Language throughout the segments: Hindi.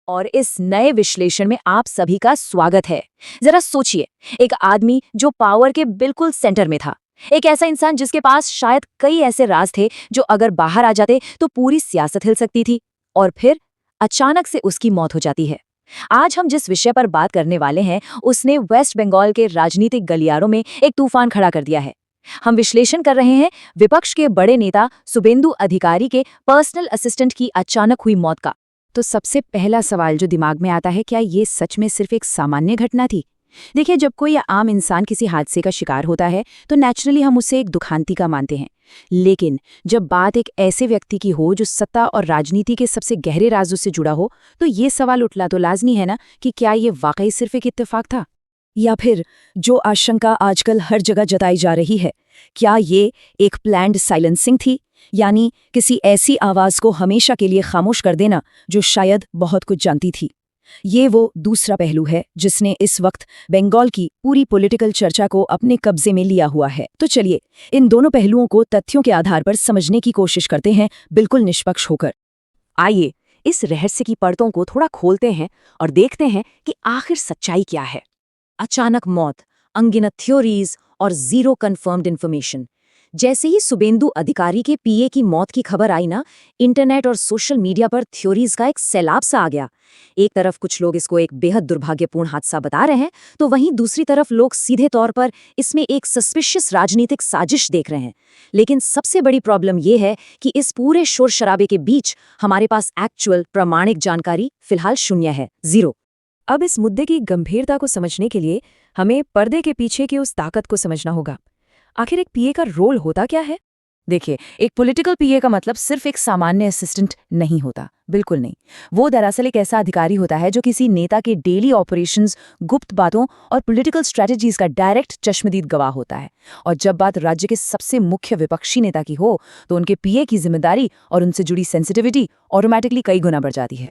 और इस नए विश्लेषण में आप सभी का स्वागत है। जरा सोचिए, एक आदमी जो पावर के बिल्कुल सेंटर में था, एक ऐसा इंसान जिसके पास शायद कई ऐसे राज थे जो अगर बाहर आ जाते तो पूरी सियासत हिल सकती थी, और फिर अचानक से उसकी मौत हो जाती है। आज हम जिस विषय पर बात करने वाले हैं उसने वेस्ट बंगाल के राजनीतिक गलियारों में एक तूफान खड़ा कर दिया है। हम विश्लेषण कर रहे हैं विपक्ष के बड़े नेता शुभेंदु अधिकारी के पर्सनल असिस्टेंट की अचानक हुई मौत का। तो सबसे पहला सवाल जो दिमाग में आता है, क्या ये सच में सिर्फ एक सामान्य घटना थी? देखिए, जब कोई आम इंसान किसी हादसे का शिकार होता है तो नेचुरली हम उसे एक दुखांती का मानते हैं। लेकिन जब बात एक ऐसे व्यक्ति की हो जो सत्ता और राजनीति के सबसे गहरे राजों से जुड़ा हो, तो ये सवाल उठना तो लाजमी है ना कि क्या ये वाकई सिर्फ एक इत्तेफाक था, या फिर जो आशंका आजकल हर जगह जताई जा रही है, क्या ये एक प्लान्ड साइलेंसिंग थी, यानी किसी ऐसी आवाज को हमेशा के लिए खामोश कर देना जो शायद बहुत कुछ जानती थी। ये वो दूसरा पहलू है जिसने इस वक्त बंगाल की पूरी पॉलिटिकल चर्चा को अपने कब्जे में लिया हुआ है। तो चलिए इन दोनों पहलुओं को तथ्यों के आधार पर समझने की कोशिश करते हैं, बिल्कुल निष्पक्ष होकर। आइए इस रहस्य की परतों को थोड़ा खोलते हैं और देखते हैं कि आखिर सच्चाई क्या है। अचानक मौत, अनगिनत थ्योरीज और जीरो कंफर्म्ड इन्फॉर्मेशन। जैसे ही शुभेंदु अधिकारी के पीए की मौत की खबर आई ना, इंटरनेट और सोशल मीडिया पर थ्योरीज का एक सैलाब सा आ गया। एक तरफ कुछ लोग इसको एक बेहद दुर्भाग्यपूर्ण हादसा बता रहे हैं, तो वहीं दूसरी तरफ लोग सीधे तौर पर इसमें एक सस्पिशियस राजनीतिक साजिश देख रहे हैं। लेकिन सबसे बड़ी प्रॉब्लम यह है कि इस पूरे शोर शराबे के बीच हमारे पास एक्चुअल प्रामाणिक जानकारी फिलहाल शून्य है, जीरो। अब इस मुद्दे की गंभीरता को समझने के लिए हमें पर्दे के पीछे की उस ताकत को समझना होगा। आखिर एक पीए का रोल होता क्या है? देखिए, एक पॉलिटिकल पीए का मतलब सिर्फ एक सामान्य असिस्टेंट नहीं होता, बिल्कुल नहीं। वो दरअसल एक ऐसा अधिकारी होता है जो किसी नेता के डेली ऑपरेशंस, गुप्त बातों और पॉलिटिकल स्ट्रेटजीज का डायरेक्ट चश्मदीद गवाह होता है। और जब बात राज्य के सबसे मुख्य विपक्षी नेता की हो, तो उनके पीए की जिम्मेदारी और उनसे जुड़ी सेंसिटिविटी ऑटोमेटिकली कई गुना बढ़ जाती है।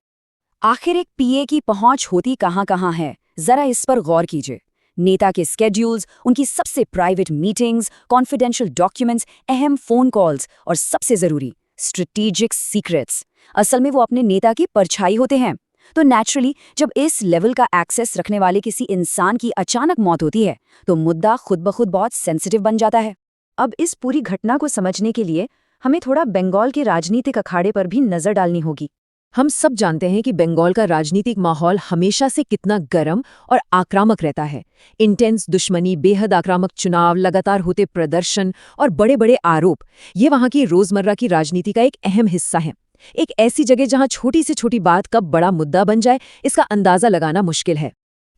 आखिर एक पीए की पहुंच होती कहां है, जरा इस पर गौर कीजिए। नेता के स्केड्यूल्स, उनकी सबसे प्राइवेट मीटिंग्स, कॉन्फिडेंशियल डॉक्यूमेंट्स, अहम फोन कॉल्स और सबसे जरूरी स्ट्रेटेजिक सीक्रेट्स। असल में वो अपने नेता की परछाई होते हैं। तो नेचुरली जब इस लेवल का एक्सेस रखने वाले किसी इंसान की अचानक मौत होती है, तो मुद्दा खुद ब खुद बहुत सेंसिटिव बन जाता है। अब इस पूरी घटना को समझने के लिए हमें थोड़ा बंगाल के राजनीतिक अखाड़े पर भी नजर डालनी होगी। हम सब जानते हैं कि बंगाल का राजनीतिक माहौल हमेशा से कितना गर्म और आक्रामक रहता है। इंटेंस दुश्मनी, बेहद आक्रामक चुनाव, लगातार होते प्रदर्शन और बड़े बड़े आरोप, ये वहाँ की रोजमर्रा की राजनीति का एक अहम हिस्सा है। एक ऐसी जगह जहाँ छोटी से छोटी बात कब बड़ा मुद्दा बन जाए, इसका अंदाजा लगाना मुश्किल है।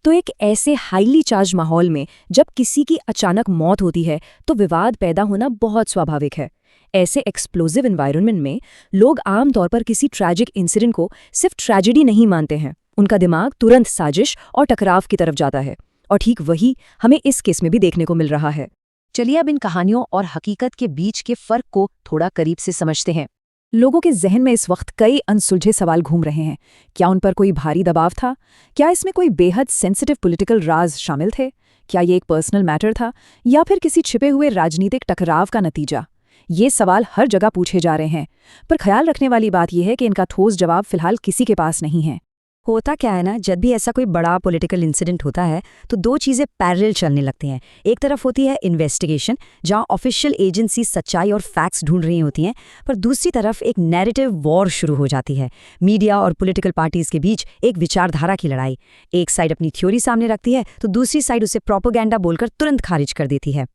तो एक ऐसे हाईली चार्ज माहौल में जब किसी की अचानक मौत होती है, तो विवाद पैदा होना बहुत स्वाभाविक है। ऐसे एक्सप्लोजिव एनवायरनमेंट में लोग आमतौर पर किसी ट्रैजिक इंसिडेंट को सिर्फ ट्रेजेडी नहीं मानते हैं, उनका दिमाग तुरंत साजिश और टकराव की तरफ जाता है। और ठीक वही हमें इस केस में भी देखने को मिल रहा है। चलिए अब इन कहानियों और हकीकत के बीच के फर्क को थोड़ा करीब से समझते हैं। लोगों के जहन में इस वक्त कई अनसुलझे सवाल घूम रहे हैं। क्या उन पर कोई भारी दबाव था? क्या इसमें कोई बेहद सेंसिटिव पॉलिटिकल राज शामिल थे? क्या ये एक पर्सनल मैटर था, या फिर किसी छिपे हुए राजनीतिक टकराव का नतीजा? ये सवाल हर जगह पूछे जा रहे हैं, पर ख्याल रखने वाली बात यह है कि इनका ठोस जवाब फिलहाल किसी के पास नहीं है। होता क्या है ना, जब भी ऐसा कोई बड़ा पॉलिटिकल इंसिडेंट होता है तो दो चीज़ें पैरेलल चलने लगती हैं। एक तरफ होती है इन्वेस्टिगेशन, जहां ऑफिशियल एजेंसी सच्चाई और फैक्ट्स ढूंढ रही होती हैं, पर दूसरी तरफ एक नैरेटिव वॉर शुरू हो जाती है। मीडिया और पॉलिटिकल पार्टीज के बीच एक विचारधारा की लड़ाई। एक साइड अपनी थ्योरी सामने रखती है तो दूसरी साइड उसे प्रोपेगेंडा बोलकर तुरंत खारिज कर देती है।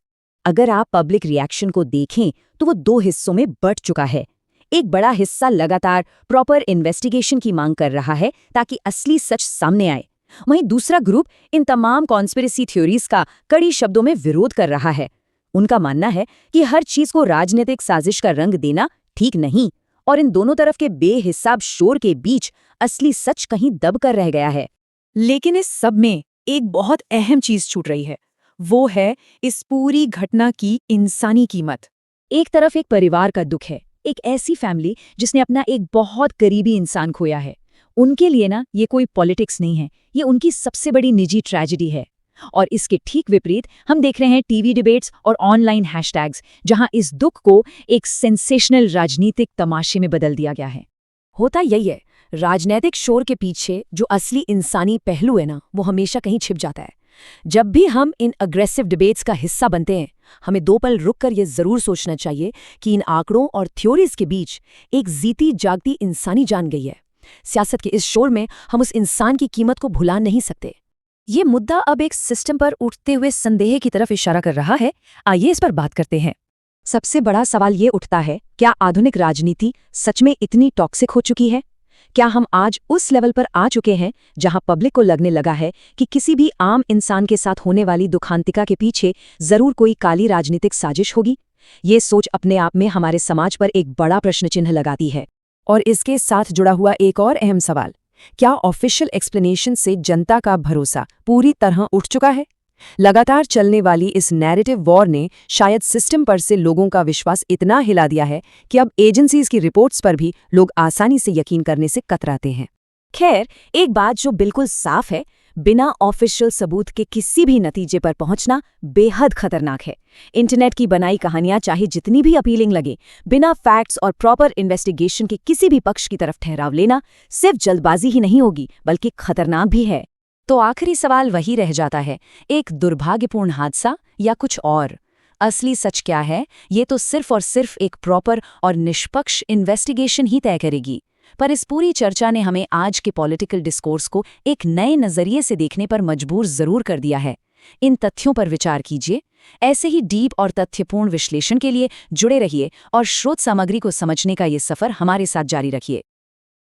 अगर आप पब्लिक रिएक्शन को देखें तो वो दो हिस्सों में बंट चुका है। एक बड़ा हिस्सा लगातार प्रॉपर इन्वेस्टिगेशन की मांग कर रहा है ताकि असली सच सामने आए। वहीं दूसरा ग्रुप इन तमाम कॉन्स्पिरेसी थ्योरीज का कड़ी शब्दों में विरोध कर रहा है। उनका मानना है कि हर चीज को राजनीतिक साजिश का रंग देना ठीक नहीं, और इन दोनों तरफ के बेहिसाब शोर के बीच असली सच कहीं दब कर रह गया है। लेकिन इस सब में एक बहुत अहम चीज छूट रही है, वो है इस पूरी घटना की इंसानी कीमत। एक तरफ एक परिवार का दुख है, एक ऐसी फैमिली जिसने अपना एक बहुत करीबी इंसान खोया है। उनके लिए ना ये कोई पॉलिटिक्स नहीं है, ये उनकी सबसे बड़ी निजी ट्रेजेडी है। और इसके ठीक विपरीत हम देख रहे हैं टीवी डिबेट्स और ऑनलाइन हैशटैग्स, जहां इस दुख को एक सेंसेशनल राजनीतिक तमाशे में बदल दिया गया है। होता यही है, राजनीतिक शोर के पीछे जो असली इंसानी पहलू है ना, वो हमेशा कहीं छिप जाता है। जब भी हम इन अग्रेसिव डिबेट्स का हिस्सा बनते हैं, हमें 2 पल रुककर ये जरूर सोचना चाहिए कि इन आंकड़ों और थ्योरीज के बीच एक जीती जागती इंसानी जान गई है। सियासत के इस शोर में हम उस इंसान की कीमत को भुला नहीं सकते। ये मुद्दा अब एक सिस्टम पर उठते हुए संदेह की तरफ इशारा कर रहा है। आइए इस पर बात करते हैं। सबसे बड़ा सवाल ये उठता है, क्या आधुनिक राजनीति सच में इतनी टॉक्सिक हो चुकी है? क्या हम आज उस लेवल पर आ चुके हैं जहां पब्लिक को लगने लगा है कि किसी भी आम इंसान के साथ होने वाली दुखांतिका के पीछे जरूर कोई काली राजनीतिक साजिश होगी? ये सोच अपने आप में हमारे समाज पर एक बड़ा प्रश्न चिन्ह लगाती है। और इसके साथ जुड़ा हुआ एक और अहम सवाल, क्या ऑफिशियल एक्सप्लेनेशन से जनता का भरोसा पूरी तरह उठ चुका है? लगातार चलने वाली इस नैरेटिव वॉर ने शायद सिस्टम पर से लोगों का विश्वास इतना हिला दिया है कि अब एजेंसीज की रिपोर्ट्स पर भी लोग आसानी से यकीन करने से कतराते हैं। खैर, एक बात जो बिल्कुल साफ है, बिना ऑफिशियल सबूत के किसी भी नतीजे पर पहुंचना बेहद खतरनाक है। इंटरनेट की बनाई कहानियां चाहे जितनी भी अपीलिंग लगे, बिना फैक्ट्स और प्रॉपर इन्वेस्टिगेशन के किसी भी पक्ष की तरफ ठहराव लेना सिर्फ जल्दबाजी ही नहीं होगी, बल्कि खतरनाक भी है। तो आखिरी सवाल वही रह जाता है, एक दुर्भाग्यपूर्ण हादसा या कुछ और? असली सच क्या है, ये तो सिर्फ और सिर्फ एक प्रॉपर और निष्पक्ष इन्वेस्टिगेशन ही तय करेगी। पर इस पूरी चर्चा ने हमें आज के पॉलिटिकल डिस्कोर्स को एक नए नजरिए से देखने पर मजबूर जरूर कर दिया है। इन तथ्यों पर विचार कीजिए। ऐसे ही डीप और तथ्यपूर्ण विश्लेषण के लिए जुड़े रहिए और स्रोत सामग्री को समझने का ये सफर हमारे साथ जारी रखिए।